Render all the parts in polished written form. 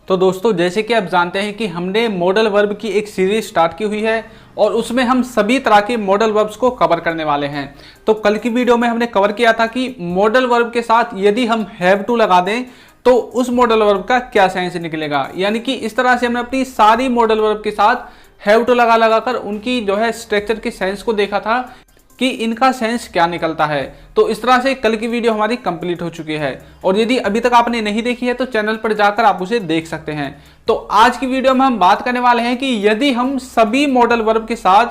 तो दोस्तों जैसे कि आप जानते हैं कि हमने मॉडल वर्ब की एक सीरीज स्टार्ट की हुई है और उसमें हम सभी तरह के मॉडल वर्ब्स को कवर करने वाले हैं। तो कल की वीडियो में हमने कवर किया था कि मॉडल वर्ब के साथ यदि हम हैव टू लगा दें तो उस मॉडल वर्ब का क्या सेंस निकलेगा। यानी कि इस तरह से हमने अपनी सारी मॉडल वर्ब के साथ हैव टू लगाकर उनकी जो है स्ट्रक्चर के सेंस को देखा था कि इनका सेंस क्या निकलता है। तो इस तरह से कल की वीडियो हमारी कंप्लीट हो चुकी है और यदि अभी तक आपने नहीं देखी है तो चैनल पर जाकर आप उसे देख सकते हैं। तो आज की वीडियो में हम बात करने वाले हैं कि यदि हम सभी मॉडल वर्ब के साथ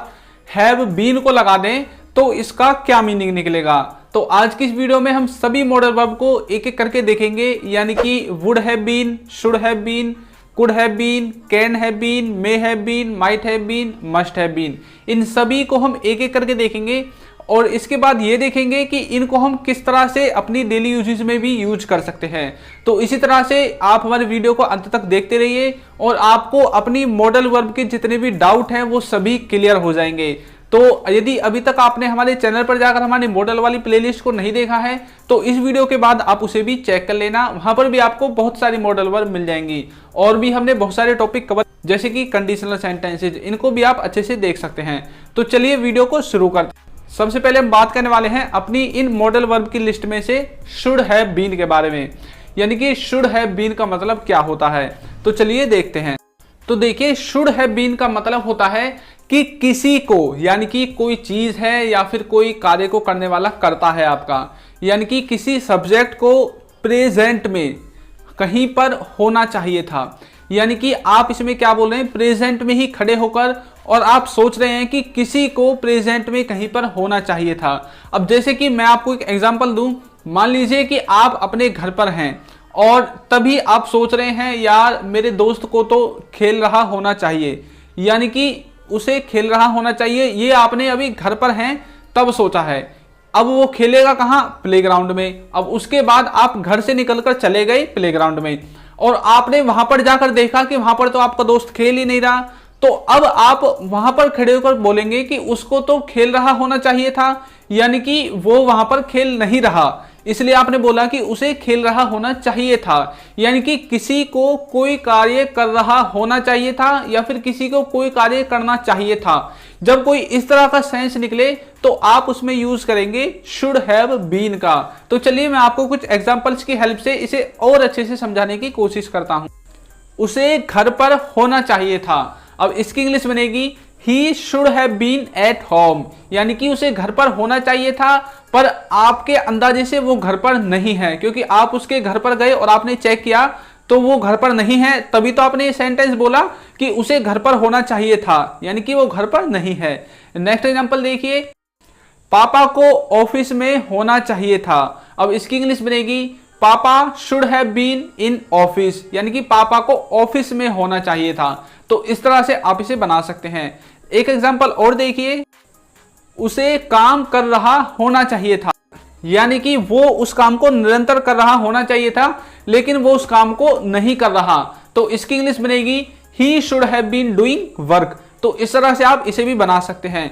हैव बीन को लगा दें तो इसका क्या मीनिंग निकलेगा। तो आज की इस वीडियो में हम सभी मॉडल वर्ब को एक एक करके देखेंगे, यानी कि would have been, should have been, could have been, can have been, may have been, might have been, must have been. इन सभी को हम एक एक करके देखेंगे और इसके बाद ये देखेंगे कि इनको हम किस तरह से अपनी डेली यूजेज में भी यूज कर सकते हैं। तो इसी तरह से आप हमारे वीडियो को अंत तक देखते रहिए और आपको अपनी मॉडल वर्ब के जितने भी डाउट हैं वो सभी क्लियर हो जाएंगे। तो यदि अभी तक आपने हमारे चैनल पर जाकर हमारी मॉडल वाली प्लेलिस्ट को नहीं देखा है तो इस वीडियो के बाद आप उसे भी चेक कर लेना, वहां पर भी आपको बहुत सारी मॉडल वर्ब मिल जाएंगी। और भी हमने बहुत सारे टॉपिक कवर जैसे कि कंडीशनल सेंटेंसेज, इनको भी आप अच्छे से देख सकते हैं। तो चलिए वीडियो को शुरू करते हैं। सबसे पहले हम बात करने वाले हैं अपनी इन मॉडल वर्ब की लिस्ट में से शुड हैव बीन के बारे में, यानी कि शुड हैव बीन का मतलब क्या होता है। तो चलिए देखते हैं। तो देखिए, शुड हैव बीन का मतलब होता है कि किसी को, यानी कि कोई चीज है या फिर कोई कार्य को करने वाला करता है आपका, यानी कि किसी सब्जेक्ट को प्रेजेंट में कहीं पर होना चाहिए था। यानी कि आप इसमें क्या बोल रहे हैं, प्रेजेंट में ही खड़े होकर और आप सोच रहे हैं कि किसी को प्रेजेंट में कहीं पर होना चाहिए था। अब जैसे कि मैं आपको एक एग्जांपल दूं, मान लीजिए कि आप अपने घर पर हैं और तभी आप सोच रहे हैं यार मेरे दोस्त को तो खेल रहा होना चाहिए, यानी कि उसे खेल रहा होना चाहिए। ये आपने अभी घर पर हैं तब सोचा है। अब वो खेलेगा कहाँ, प्लेग्राउंड में। अब उसके बाद आप घर से निकलकर चले गए प्लेग्राउंड में और आपने वहां पर जाकर देखा कि वहां पर तो आपका दोस्त खेल ही नहीं रहा। तो अब आप वहां पर खड़े होकर बोलेंगे कि उसको तो खेल रहा होना चाहिए था, यानी कि वो वहां पर खेल नहीं रहा, इसलिए आपने बोला कि उसे खेल रहा होना चाहिए था। यानी कि किसी को कोई कार्य कर रहा होना चाहिए था या फिर किसी को कोई कार्य करना चाहिए था। जब कोई इस तरह का सेंस निकले तो आप उसमें यूज करेंगे शुड हैव बीन का। तो चलिए मैं आपको कुछ एग्जांपल्स की हेल्प से इसे और अच्छे से समझाने की कोशिश करता हूं। उसे घर पर होना चाहिए था। अब इसकी इंग्लिश बनेगी he should have been at home, यानी कि उसे घर पर होना चाहिए था पर आपके अंदाजे से वो घर पर नहीं है, क्योंकि आप उसके घर पर गए और आपने चेक किया तो वो घर पर नहीं है, तभी तो आपने ये सेंटेंस बोला कि उसे घर पर होना चाहिए था, यानी कि वो घर पर नहीं है। नेक्स्ट एग्जांपल देखिए, पापा को ऑफिस में होना चाहिए था। अब इसकी इंग्लिश बनेगी पापा should have been in office, यानी कि पापा को ऑफिस में होना चाहिए था। तो इस तरह से आप इसे बना सकते हैं। एक एग्जांपल और देखिए, उसे काम कर रहा होना चाहिए था, यानी कि वो उस काम को निरंतर कर रहा होना चाहिए था लेकिन वो उस काम को नहीं कर रहा। तो इसकी इंग्लिश बनेगी he should have been doing work. तो इस तरह से आप इसे भी बना सकते हैं।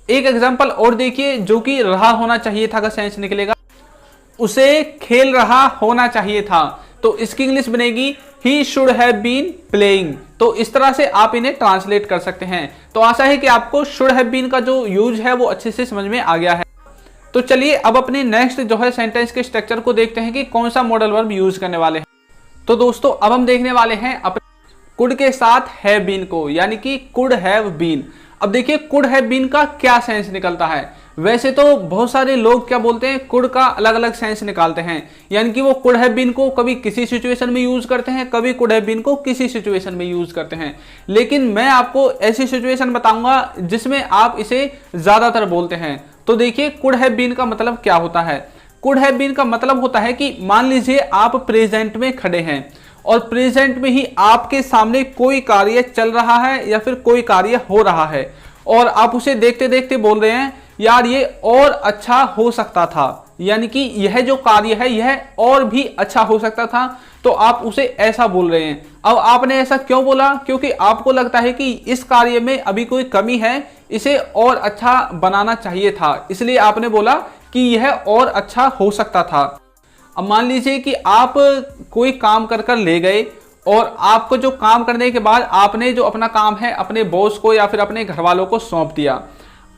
एक एग्जांपल और देखिए जो कि रहा होना चाहिए था का सेंस निकलेगा, उसे खेल रहा होना चाहिए था। तो इसकी इंग्लिश बनेगी he should have been playing. तो इस तरह से आप इन्हें ट्रांसलेट कर सकते हैं। तो आशा है कि आपको शुड हैव बीन का जो यूज है वो अच्छे से समझ में आ गया है। तो चलिए अब अपने नेक्स्ट जो है सेंटेंस के स्ट्रक्चर को देखते हैं कि कौन सा मॉडल वर्ब यूज करने वाले हैं। तो दोस्तों अब हम देखने वाले हैं अपने कुड के साथ हैव बीन को, यानी कि कुड हैव बीन। अब देखिए कुड हैव बीन का क्या सेंस निकलता है। वैसे तो बहुत सारे लोग क्या बोलते हैं, कुड का अलग अलग सेंस निकालते हैं, यानी कि वो कुड हैव बीन को कभी किसी सिचुएशन में यूज करते हैं, कभी कुड हैव बीन को किसी सिचुएशन में यूज करते हैं। लेकिन मैं आपको ऐसी सिचुएशन बताऊंगा जिसमें आप इसे ज्यादातर बोलते हैं। तो देखिए कुड हैव बीन का मतलब क्या होता है। कुड हैव बीन का मतलब होता है कि मान लीजिए आप प्रेजेंट में खड़े हैं और प्रेजेंट में ही आपके सामने कोई कार्य चल रहा है या फिर कोई कार्य हो रहा है और आप उसे देखते देखते बोल रहे हैं यार ये और अच्छा हो सकता था, यानी कि यह जो कार्य है यह और भी अच्छा हो सकता था। तो आप उसे ऐसा बोल रहे हैं। अब आपने ऐसा क्यों बोला, क्योंकि आपको लगता है कि इस कार्य में अभी कोई कमी है, इसे और अच्छा बनाना चाहिए था, इसलिए आपने बोला कि यह और अच्छा हो सकता था। अब मान लीजिए कि आप कोई काम कर ले गए और आपको जो काम करने के बाद आपने जो अपना काम है अपने बॉस को या फिर अपने घर वालों को सौंप दिया।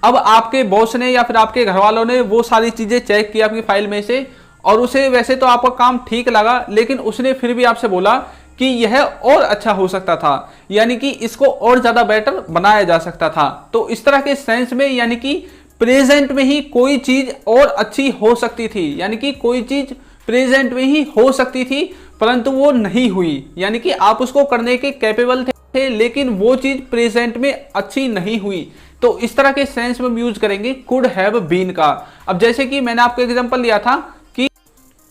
अब आपके बॉस ने या फिर आपके घर वालों ने वो सारी चीजें चेक की आपकी फाइल में से, और उसे वैसे तो आपका काम ठीक लगा, लेकिन उसने फिर भी आपसे बोला कि यह और अच्छा हो सकता था, यानी कि इसको और ज्यादा बेटर बनाया जा सकता था। तो इस तरह के सेंस में यानी कि प्रेजेंट में ही कोई चीज और अच्छी हो सकती थी, यानी कि कोई चीज प्रेजेंट में ही हो सकती थी परंतु वो नहीं हुई, यानी कि आप उसको करने के कैपेबल थे लेकिन वो चीज प्रेजेंट में अच्छी नहीं हुई। तो इस तरह के सेंस में हम यूज करेंगे कुड हैव बीन का। अब जैसे कि मैंने आपको एग्जांपल लिया था कि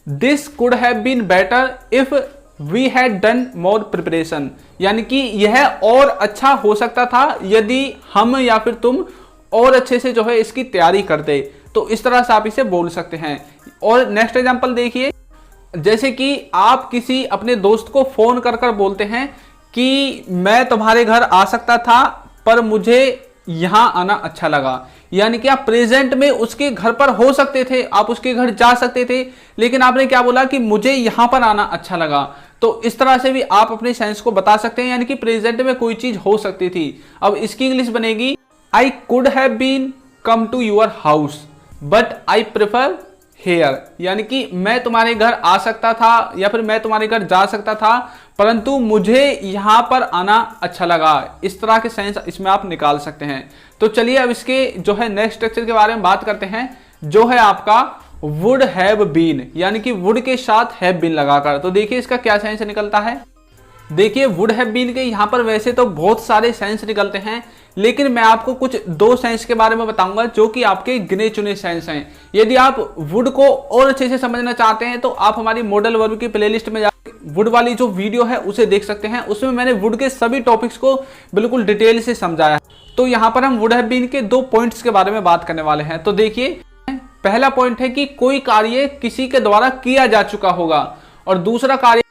this could have been better if we had done more preparation, यानी कि यह और अच्छा हो सकता था यदि हम या फिर तुम और अच्छे से जो है इसकी तैयारी करते। तो इस तरह से आप इसे बोल सकते हैं। और नेक्स्ट एग्जांपल देखिए, जैसे कि आप किसी अपने दोस्त को फोन कर कर बोलते हैं कि मैं तुम्हारे घर आ सकता था पर मुझे यहां आना अच्छा लगा, यानी कि आप प्रेजेंट में उसके घर पर हो सकते थे, आप उसके घर जा सकते थे, लेकिन आपने क्या बोला कि मुझे यहां पर आना अच्छा लगा। तो इस तरह से भी आप अपने सेंस को बता सकते हैं, यानी कि प्रेजेंट में कोई चीज हो सकती थी। अब इसकी इंग्लिश बनेगी I could have been come to your house but I prefer here, यानी कि मैं तुम्हारे घर आ सकता था या फिर मैं तुम्हारे घर जा सकता था परंतु मुझे यहां पर आना अच्छा लगा। इस तरह के सेंस इसमें आप निकाल सकते हैं। तो चलिए अब इसके जो है नेक्स्ट स्ट्रक्चर के बारे में बात करते हैं, जो है आपका वुड हैव बीन, यानी कि वुड के साथ हैव बीन लगाकर। तो देखिए इसका क्या सेंस निकलता है। देखिए वुड हैव बीन के यहाँ पर वैसे तो बहुत सारे सेंस निकलते हैं, लेकिन मैं आपको कुछ दो सेंस के बारे में बताऊंगा जो कि आपके गिने चुने सेंस हैं। यदि आप वुड को और अच्छे से समझना चाहते हैं तो आप हमारी मॉडल वर्ब की प्लेलिस्ट में जाकर वुड वाली जो वीडियो है उसे देख सकते हैं। उसमें मैंने वुड के सभी टॉपिक्स को बिल्कुल डिटेल से समझाया है। तो यहाँ पर हम वुड हैव बीन के दो पॉइंट्स के बारे में बात करने वाले हैं। तो देखिए पहला पॉइंट है कि कोई कार्य किसी के द्वारा किया जा चुका होगा, और दूसरा कार्य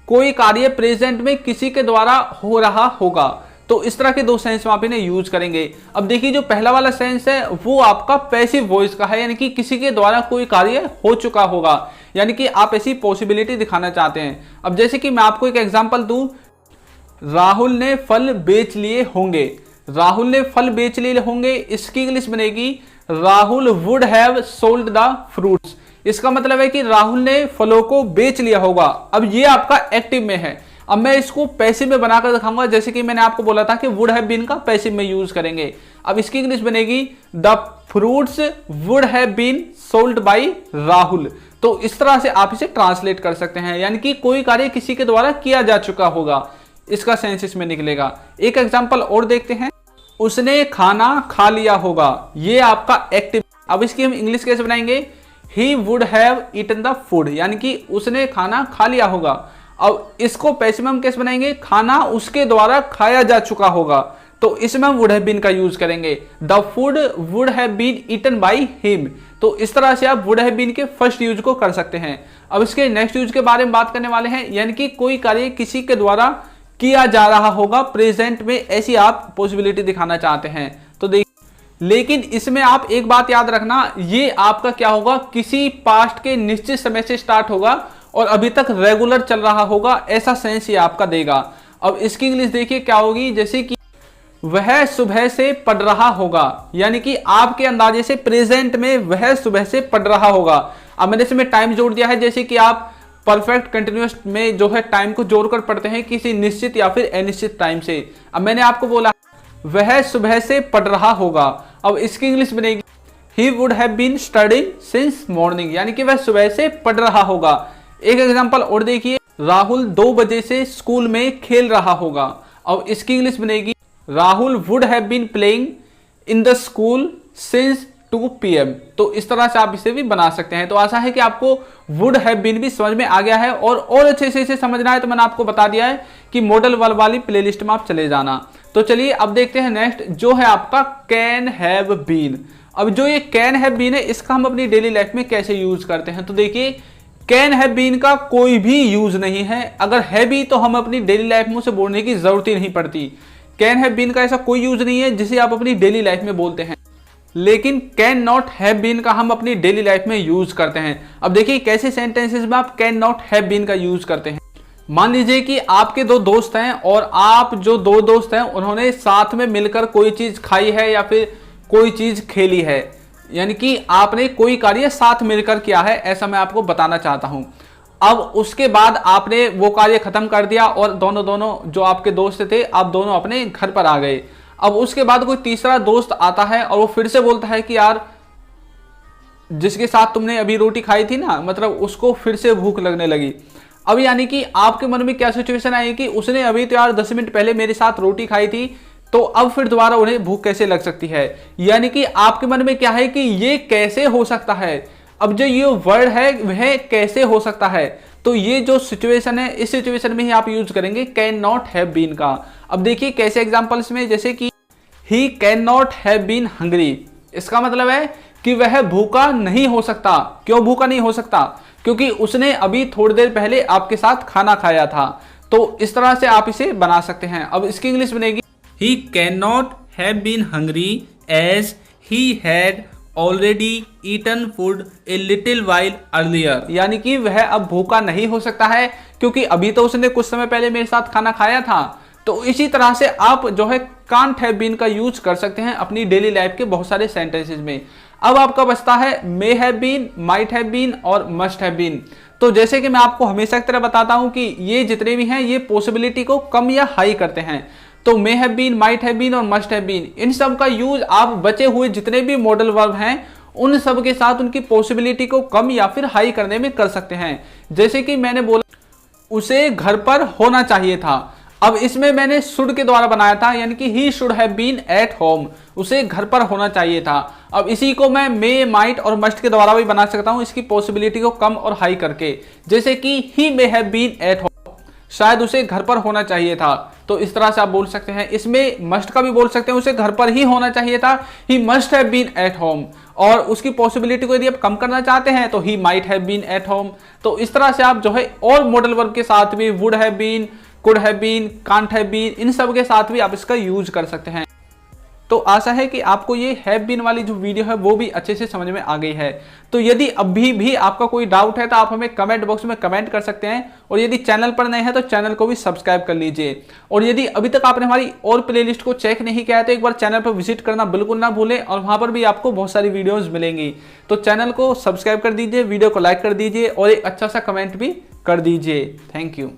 कोई कार्य प्रेजेंट में किसी के द्वारा हो रहा होगा। तो इस तरह के दो सेंस में आप इन्हें यूज करेंगे। अब देखिए जो पहला वाला सेंस है वो आपका पैसिव वॉइस का है, यानी कि किसी के द्वारा कोई कार्य हो चुका होगा, यानी कि आप ऐसी पॉसिबिलिटी दिखाना चाहते हैं। अब जैसे कि मैं आपको एक एग्जांपल दूं, राहुल ने फल बेच लिए होंगे। राहुल ने फल बेच लिए होंगे, इसकी इंग्लिश बनेगी Rahul would have sold the fruits. इसका मतलब है कि राहुल ने फलों को बेच लिया होगा। अब ये आपका एक्टिव में है। अब मैं इसको पैसिव में बनाकर दिखाऊंगा, जैसे कि मैंने आपको बोला था कि वुड हैव बीन का पैसिव में यूज करेंगे। अब इसकी इंग्लिश बनेगी the fruits would have been sold by Rahul. तो इस तरह से आप इसे ट्रांसलेट कर सकते हैं, यानी कि कोई कार्य किसी के द्वारा किया जा चुका होगा, इसका सेंस इसमें निकलेगा। एक एग्जांपल और देखते हैं, उसने खाना खा लिया होगा, ये आपका एक्टिव। अब इसकी हम इंग्लिश कैसे बनाएंगे, he would have eaten the food, यानी कि उसने खाना खा लिया होगा। अब इसको पैसिव में हम कैसे बनाएंगे, खाना उसके द्वारा खाया जा चुका होगा। तो इसमें हम वुड हैव बीन का यूज करेंगे, the food would have been eaten by him. तो इस तरह से आप वुड हैव बीन के फर्स्ट यूज को कर सकते हैं। अब इसके नेक्स्ट यूज के बारे में बात करने वाले हैं, यानी कि कोई कार्य किसी के द्वारा किया जा रहा होगा प्रेजेंट में, ऐसी आप पॉसिबिलिटी दिखाना चाहते हैं। तो देखिए, लेकिन इसमें आप एक बात याद रखना, ये आपका क्या होगा, किसी पास्ट के निश्चित समय से स्टार्ट होगा और अभी तक रेगुलर चल रहा होगा, ऐसा सेंस ये आपका देगा। अब इसकी इंग्लिश देखिए क्या होगी, जैसे कि वह सुबह से पढ़ रहा होगा, यानी कि आपके अंदाजे से प्रेजेंट में वह सुबह से पढ़ रहा होगा। अब मैंने इसमें टाइम जोड़ दिया है, जैसे कि आप परफेक्ट कंटिन्यूअस में जो है टाइम को जोड़कर पढ़ते हैं किसी निश्चित या फिर अनिश्चित टाइम से। अब मैंने आपको बोला वह सुबह से पढ़ रहा होगा। अब इसकी इंग्लिश बनेगी he would have been studying since morning, यानी कि वह सुबह से पढ़ रहा होगा। एक एग्जांपल और देखिए, राहुल 2 बजे से स्कूल में खेल रहा होगा। अब इसकी इंग्लिश बनेगी Rahul would have been playing in the school since 2 PM। तो इस तरह से आप इसे भी बना सकते हैं। तो आशा है कि आपको वुड हैव बीन भी समझ में आ गया है, और अच्छे से इसे समझना है तो मैंने आपको बता दिया है कि मॉडल वर्ब वाली प्लेलिस्ट में आप चले जाना। तो चलिए अब देखते हैं नेक्स्ट, जो है आपका कैन हैव बीन। अब जो ये कैन हैव बीन है, इसका हम अपनी डेली लाइफ में कैसे यूज करते हैं। तो देखिए कैन हैव बीन का कोई भी यूज नहीं है, अगर है भी तो हम अपनी डेली लाइफ में उसे बोलने की जरूरत ही नहीं पड़ती। कैन हैव बीन का ऐसा कोई यूज नहीं है जिसे आप अपनी डेली लाइफ में बोलते हैं, लेकिन कैन नॉट हैव बीन का हम अपनी डेली लाइफ में यूज करते हैं। अब देखिए कैसे सेंटेंसेस में आप कैन नॉट हैव बीन का यूज करते हैं। मान लीजिए कि आपके दो दोस्त हैं और आप जो दो दोस्त हैं उन्होंने साथ में मिलकर कोई चीज खाई है या फिर कोई चीज खेली है, यानी कि आपने कोई कार्य साथ मिलकर किया है, ऐसा मैं आपको बताना चाहता हूं। अब उसके बाद आपने वो कार्य खत्म कर दिया और दोनों जो आपके दोस्त थे आप दोनों अपने घर पर आ गए। अब उसके बाद कोई तीसरा दोस्त आता है और वो फिर से बोलता है कि यार जिसके साथ तुमने अभी रोटी खाई थी ना, मतलब उसको फिर से भूख लगने लगी। अब यानी कि आपके मन में क्या सिचुएशन आई कि उसने अभी तो यार 10 मिनट पहले मेरे साथ रोटी खाई थी, तो अब फिर दोबारा उन्हें भूख कैसे लग सकती है। यानी कि आपके मन में क्या है कि ये कैसे हो सकता है, अब जो ये वर्ड है वह कैसे हो सकता है। तो ये जो सिचुएशन है इस सिचुएशन में ही आप यूज करेंगे कैन नॉट हैव बीन का। अब देखिए कैसे एग्जांपल्स में, जैसे कि he can not have been hungry, इसका मतलब है कि वह भूखा नहीं हो सकता। क्यों भूखा नहीं हो सकता? क्योंकि उसने अभी थोड़ी देर पहले आपके साथ खाना खाया था। तो इस तरह से आप इसे बना सकते हैं। अब इसकी इंग्लिश बनेगी he can not have been hungry as he had already eaten food a little while earlier, यानी कि वह अब भूखा नहीं हो सकता है क्योंकि अभी तो उसने कुछ समय पहले मेरे साथ खाना खाया था। तो इसी तरह से आप जो है कांट हैव बीन का यूज कर सकते हैं अपनी डेली लाइफ के बहुत सारे सेंटेंसेस में। अब आपका बचता है may have been, might have been और मस्ट हैव बीन। तो जैसे कि मैं आपको हमेशा की तरह बताता हूं कि ये जितने भी हैं ये पॉसिबिलिटी को कम या हाई करते हैं। तो may have been, might have been और मस्ट हैव बीन, इन सब का यूज आप बचे हुए जितने भी मॉडल वर्ब हैं उन सब के साथ उनकी पॉसिबिलिटी को कम या फिर हाई करने में कर सकते हैं। जैसे कि मैंने बोला उसे घर पर होना चाहिए था, अब इसमें मैंने शुड के द्वारा बनाया था, यानी कि he should have been at home, उसे घर पर होना चाहिए था। अब इसी को मैं मे, माइट और मस्ट के द्वारा भी बना सकता हूं, इसकी पॉसिबिलिटी को कम और हाई करके। जैसे कि he may have been at home, शायद उसे घर पर होना चाहिए था। तो इस तरह से आप बोल सकते हैं। इसमें मस्ट का भी बोल सकते हैं, उसे घर पर ही होना चाहिए था, he must have been at home. और उसकी पॉसिबिलिटी को यदि आप कम करना चाहते हैं तो he might have been at home. तो इस तरह से आप जो है और मॉडल वर्ब के साथ भी would have been, could have been, can't have been, इन सब के साथ भी आप इसका यूज कर सकते हैं। तो आशा है कि आपको ये हैव बीन वाली जो वीडियो है वो भी अच्छे से समझ में आ गई है। तो यदि अभी भी आपका कोई डाउट है तो आप हमें कमेंट बॉक्स में कमेंट कर सकते हैं, और यदि चैनल पर नए हैं तो चैनल को भी सब्सक्राइब कर लीजिए। और यदि अभी तक आपने हमारी और प्लेलिस्ट को चेक नहीं किया है तो एक बार चैनल पर विजिट करना बिल्कुल ना भूलें, और वहां पर भी आपको बहुत सारी वीडियोज मिलेंगी। तो चैनल को सब्सक्राइब कर दीजिए, वीडियो को लाइक कर दीजिए और एक अच्छा सा कमेंट भी कर दीजिए। Thank you.